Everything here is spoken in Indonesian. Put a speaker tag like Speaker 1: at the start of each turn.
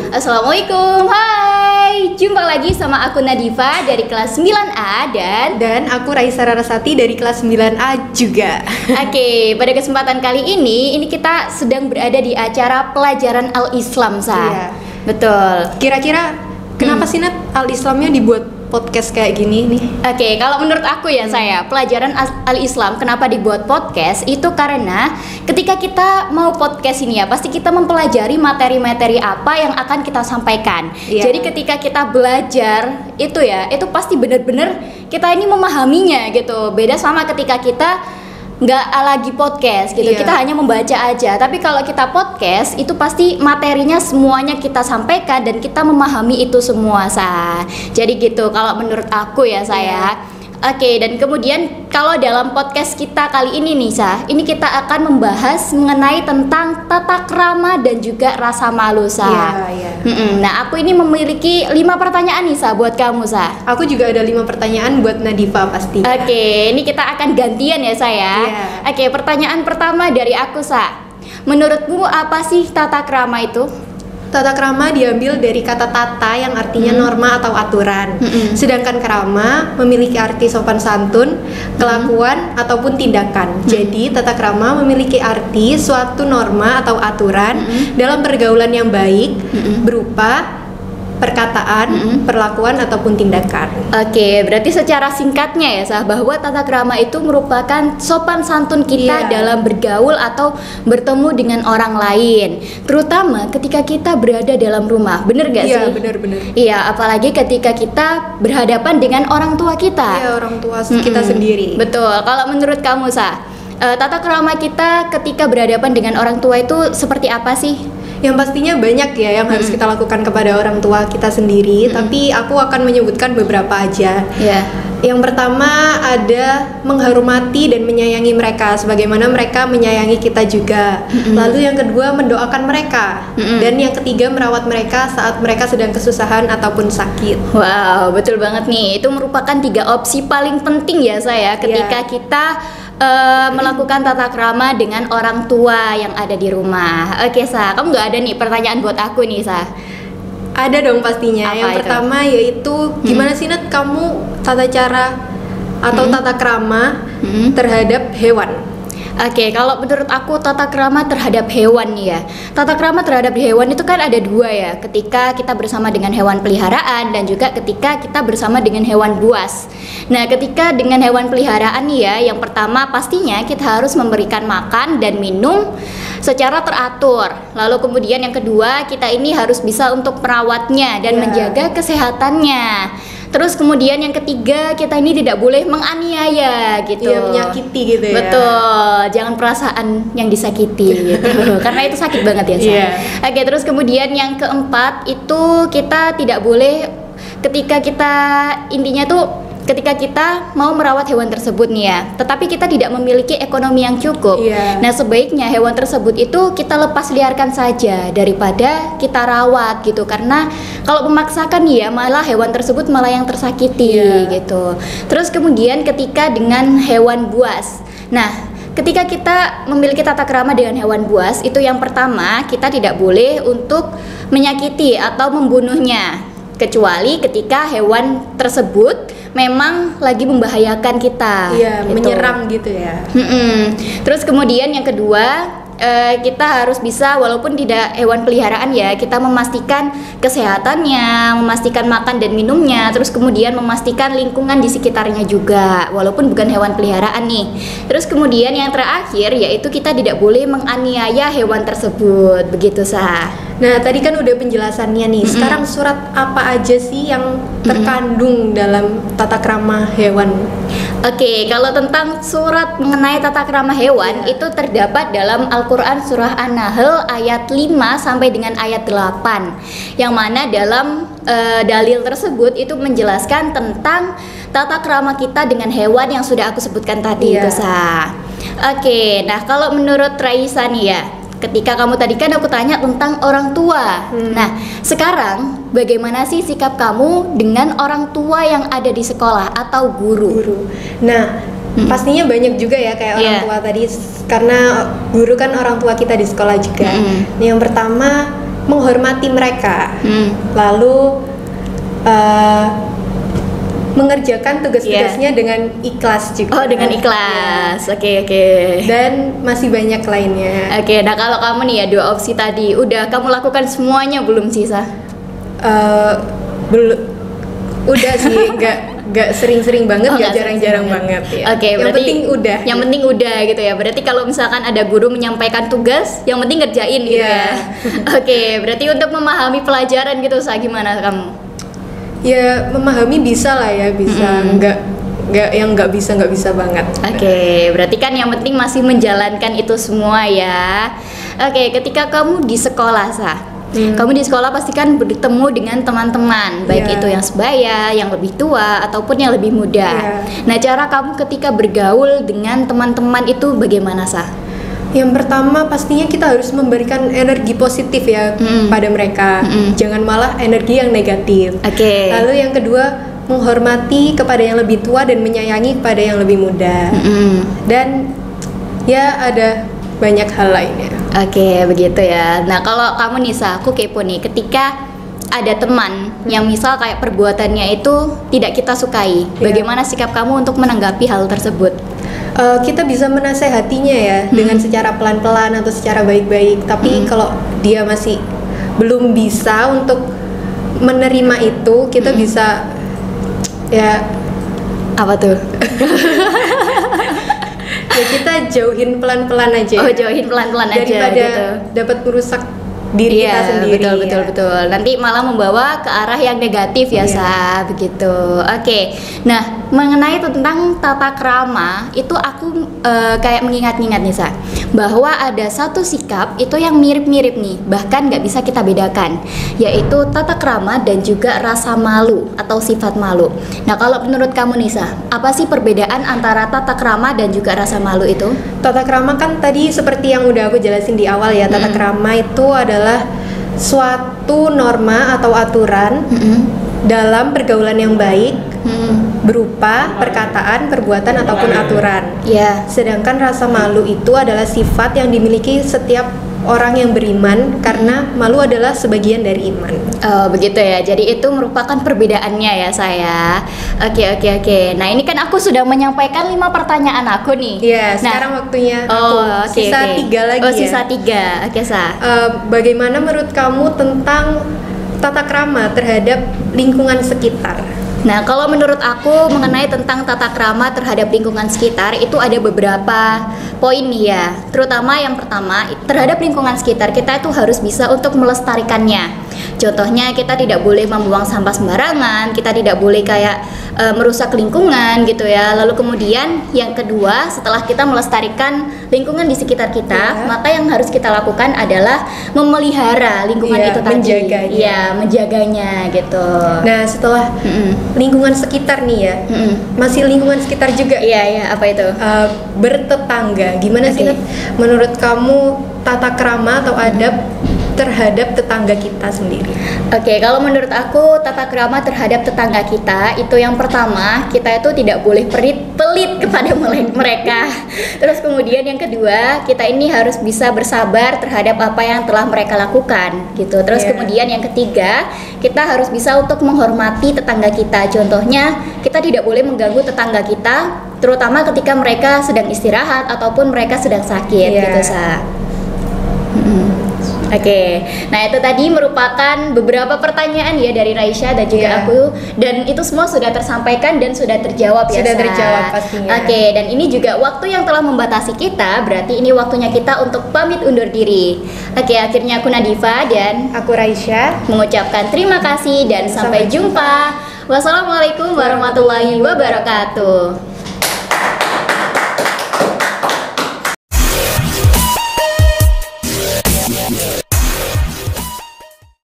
Speaker 1: Assalamualaikum, hai. Jumpa lagi sama aku Nadifa dari kelas 9A
Speaker 2: dan aku Raisa Rarasati dari kelas 9A juga.
Speaker 1: Oke, pada kesempatan kali ini kita sedang berada di acara pelajaran Al-Islam,
Speaker 2: Iya.
Speaker 1: Betul.
Speaker 2: Kira-kira kenapa sih Nat Al-Islamnya dibuat podcast kayak gini nih?
Speaker 1: Oke, kalau menurut aku ya saya, pelajaran Al-Islam kenapa dibuat podcast itu karena ketika kita mau podcast ini ya, pasti kita mempelajari materi-materi apa yang akan kita sampaikan.
Speaker 2: Iya.
Speaker 1: Jadi ketika kita belajar itu pasti benar-benar kita ini memahaminya gitu. Beda sama ketika kita nggak lagi podcast gitu,
Speaker 2: Iya.
Speaker 1: kita hanya membaca aja. Tapi kalau kita podcast itu pasti materinya semuanya kita sampaikan dan kita memahami itu semua Jadi gitu kalau menurut aku ya saya. Oke, dan kemudian kalau dalam podcast kita kali ini nih ini kita akan membahas mengenai tentang tata krama dan juga rasa malu
Speaker 2: Iya.
Speaker 1: Nah, aku ini memiliki 5 pertanyaan nih buat kamu
Speaker 2: Aku juga ada 5 pertanyaan buat Nadifa pasti.
Speaker 1: Oke, ini kita akan gantian ya
Speaker 2: Iya.
Speaker 1: Oke, pertanyaan pertama dari aku menurutmu apa sih tata krama itu?
Speaker 2: Tata krama diambil dari kata tata yang artinya norma atau aturan. Sedangkan krama memiliki arti sopan santun, kelakuan ataupun tindakan. Jadi tata krama memiliki arti suatu norma atau aturan dalam pergaulan yang baik berupa perkataan, perlakuan ataupun tindakan.
Speaker 1: Oke, berarti secara singkatnya ya bahwa tata krama itu merupakan sopan santun kita dalam bergaul atau bertemu dengan orang lain, terutama ketika kita berada dalam rumah. Bener gak sih?
Speaker 2: Iya, benar-benar.
Speaker 1: Iya, apalagi ketika kita berhadapan dengan orang tua kita.
Speaker 2: Iya, orang tua kita sendiri.
Speaker 1: Betul. Kalau menurut kamu tata krama kita ketika berhadapan dengan orang tua itu seperti apa sih?
Speaker 2: Yang pastinya banyak ya yang harus kita lakukan kepada orang tua kita sendiri, tapi aku akan menyebutkan beberapa aja. Yang pertama ada menghormati dan menyayangi mereka sebagaimana mereka menyayangi kita juga. Lalu yang kedua mendoakan mereka. Dan yang ketiga merawat mereka saat mereka sedang kesusahan ataupun sakit.
Speaker 1: Wow, betul banget nih. Itu merupakan 3 opsi paling penting ya ketika kita melakukan tata krama dengan orang tua yang ada di rumah. Oke kamu nggak ada nih pertanyaan buat aku nih
Speaker 2: Ada dong pastinya.
Speaker 1: Apa
Speaker 2: Yang
Speaker 1: itu?
Speaker 2: pertama yaitu gimana sih Nat kamu tata cara atau tata krama terhadap hewan?
Speaker 1: Oke, kalau menurut aku tata krama terhadap hewan nih ya. Tata krama terhadap hewan itu kan ada 2 ya. Ketika kita bersama dengan hewan peliharaan dan juga ketika kita bersama dengan hewan buas. Nah, ketika dengan hewan peliharaan nih ya, yang pertama pastinya kita harus memberikan makan dan minum secara teratur. Lalu kemudian yang kedua, kita ini harus bisa untuk merawatnya dan menjaga kesehatannya. Terus kemudian yang ketiga, kita ini tidak boleh menganiaya gitu.
Speaker 2: Iya, menyakiti gitu ya.
Speaker 1: Betul, jangan perasaan yang disakiti gitu. Karena itu sakit banget ya Oke, terus kemudian yang keempat itu kita tidak boleh ketika kita mau merawat hewan tersebut nih ya, tetapi kita tidak memiliki ekonomi yang cukup. Nah, sebaiknya hewan tersebut itu kita lepas liarkan saja daripada kita rawat gitu. Karena kalau memaksakan ya malah hewan tersebut malah yang tersakiti gitu. Terus kemudian ketika dengan hewan buas. Nah, ketika kita memiliki tata krama dengan hewan buas, itu yang pertama kita tidak boleh untuk menyakiti atau membunuhnya, kecuali ketika hewan tersebut memang lagi membahayakan kita.
Speaker 2: Gitu. Menyerang gitu ya.
Speaker 1: Terus kemudian yang kedua, kita harus bisa walaupun tidak hewan peliharaan ya, kita memastikan kesehatannya, memastikan makan dan minumnya, terus kemudian memastikan lingkungan di sekitarnya juga walaupun bukan hewan peliharaan nih. Terus kemudian yang terakhir yaitu kita tidak boleh menganiaya hewan tersebut. Begitu
Speaker 2: Nah, tadi kan udah penjelasannya nih. Sekarang surat apa aja sih yang terkandung dalam tata krama hewan?
Speaker 1: Oke, kalau tentang surat mengenai tata krama hewan itu terdapat dalam Al-Quran surah An-Nahl ayat 5 sampai dengan ayat 8, yang mana dalam dalil tersebut itu menjelaskan tentang tata krama kita dengan hewan yang sudah aku sebutkan tadi itu Oke, nah kalau menurut Raisa nih ya, ketika kamu tadi kan aku tanya tentang orang tua. Nah, sekarang bagaimana sih sikap kamu dengan orang tua yang ada di sekolah atau guru?
Speaker 2: Nah, pastinya banyak juga ya kayak orang tua tadi, karena guru kan orang tua kita di sekolah juga. Yang pertama menghormati mereka, lalu mengerjakan tugas-tugasnya dengan ikhlas juga.
Speaker 1: Oh, dengan ikhlas. Oke.
Speaker 2: Dan masih banyak lainnya.
Speaker 1: Oke, nah kalau kamu nih ya 2 opsi tadi, udah kamu lakukan semuanya belum sisa?
Speaker 2: Belum. Udah sih, nggak sering-sering banget, nggak jarang-jarang banget ya.
Speaker 1: Oke,
Speaker 2: yang penting udah.
Speaker 1: Yang penting udah gitu ya. Berarti kalau misalkan ada guru menyampaikan tugas, yang penting ngerjain gitu ya. Oke, berarti untuk memahami pelajaran gitu, gimana kamu?
Speaker 2: Ya memahami bisa lah ya, bisa. Nggak bisa banget.
Speaker 1: Oke, berarti kan yang penting masih menjalankan itu semua ya. Oke, ketika kamu di sekolah kamu di sekolah pasti kan bertemu dengan teman-teman, baik itu yang sebaya, yang lebih tua, ataupun yang lebih muda. Nah, cara kamu ketika bergaul dengan teman-teman itu bagaimana,
Speaker 2: Yang pertama pastinya kita harus memberikan energi positif ya pada mereka, jangan malah energi yang negatif. Lalu yang kedua, menghormati kepada yang lebih tua dan menyayangi kepada yang lebih muda. Dan ya ada banyak hal lainnya.
Speaker 1: Oke, begitu ya. Nah, kalau kamu Nisa, aku kepo nih, ketika ada teman yang misal kayak perbuatannya itu tidak kita sukai, bagaimana sikap kamu untuk menanggapi hal tersebut?
Speaker 2: Kita bisa menasehatinya ya dengan secara pelan-pelan atau secara baik-baik. Tapi kalau dia masih belum bisa untuk menerima itu, kita bisa ya
Speaker 1: apa tuh?
Speaker 2: Ya kita jauhin pelan-pelan aja.
Speaker 1: Oh, jauhin pelan-pelan aja
Speaker 2: daripada
Speaker 1: gitu.
Speaker 2: Dapat merusak diri kita sendiri.
Speaker 1: Betul. Nanti malah membawa ke arah yang negatif ya, begitu. Oke. Nah, mengenai tentang tata krama itu aku kayak mengingat-ingat nih bahwa ada satu sikap itu yang mirip-mirip nih, bahkan nggak bisa kita bedakan, yaitu tata krama dan juga rasa malu atau sifat malu. Nah, kalau menurut kamu Nisa, apa sih perbedaan antara tata krama dan juga rasa malu itu?
Speaker 2: Tata krama kan tadi seperti yang udah aku jelasin di awal ya. Tata krama itu adalah suatu norma atau aturan dalam pergaulan yang baik, berupa perkataan, perbuatan ataupun aturan. Sedangkan rasa malu itu adalah sifat yang dimiliki setiap orang yang beriman, karena malu adalah sebagian dari iman.
Speaker 1: Oh, begitu ya. Jadi itu merupakan perbedaannya ya saya. Oke. Nah, ini kan aku sudah menyampaikan 5 pertanyaan aku nih.
Speaker 2: Sekarang waktunya aku. Sisa 3 lagi ya.
Speaker 1: Sisa 3. Oke,
Speaker 2: bagaimana menurut kamu tentang tata krama terhadap lingkungan sekitar?
Speaker 1: Nah, kalau menurut aku mengenai tentang tata krama terhadap lingkungan sekitar itu ada beberapa poin nih ya. Terutama yang pertama, terhadap lingkungan sekitar kita itu harus bisa untuk melestarikannya. Contohnya kita tidak boleh membuang sampah sembarangan, kita tidak boleh kayak merusak lingkungan gitu ya. Lalu kemudian yang kedua, setelah kita melestarikan lingkungan di sekitar kita, maka yang harus kita lakukan adalah memelihara lingkungan itu tadi. Menjaganya gitu.
Speaker 2: Nah, setelah lingkungan sekitar nih ya, masih lingkungan sekitar juga.
Speaker 1: Apa itu?
Speaker 2: Bertetangga. Gimana sih menurut kamu tata krama atau adab terhadap tetangga kita sendiri?
Speaker 1: Oke, kalau menurut aku tata krama terhadap tetangga kita itu yang pertama, kita itu tidak boleh pelit kepada mereka. Terus kemudian yang kedua, kita ini harus bisa bersabar terhadap apa yang telah mereka lakukan gitu. Terus kemudian yang ketiga, kita harus bisa untuk menghormati tetangga kita. Contohnya, kita tidak boleh mengganggu tetangga kita, terutama ketika mereka sedang istirahat ataupun mereka sedang sakit gitu, Oke, nah itu tadi merupakan beberapa pertanyaan ya dari Raisya dan juga aku, dan itu semua sudah tersampaikan dan sudah terjawab ya.
Speaker 2: Sudah terjawab pastinya.
Speaker 1: Oke, dan ini juga waktu yang telah membatasi kita, berarti ini waktunya kita untuk pamit undur diri. Oke, akhirnya aku Nadifa dan
Speaker 2: aku Raisya
Speaker 1: mengucapkan terima kasih dan sampai jumpa. Wassalamualaikum warahmatullahi wabarakatuh.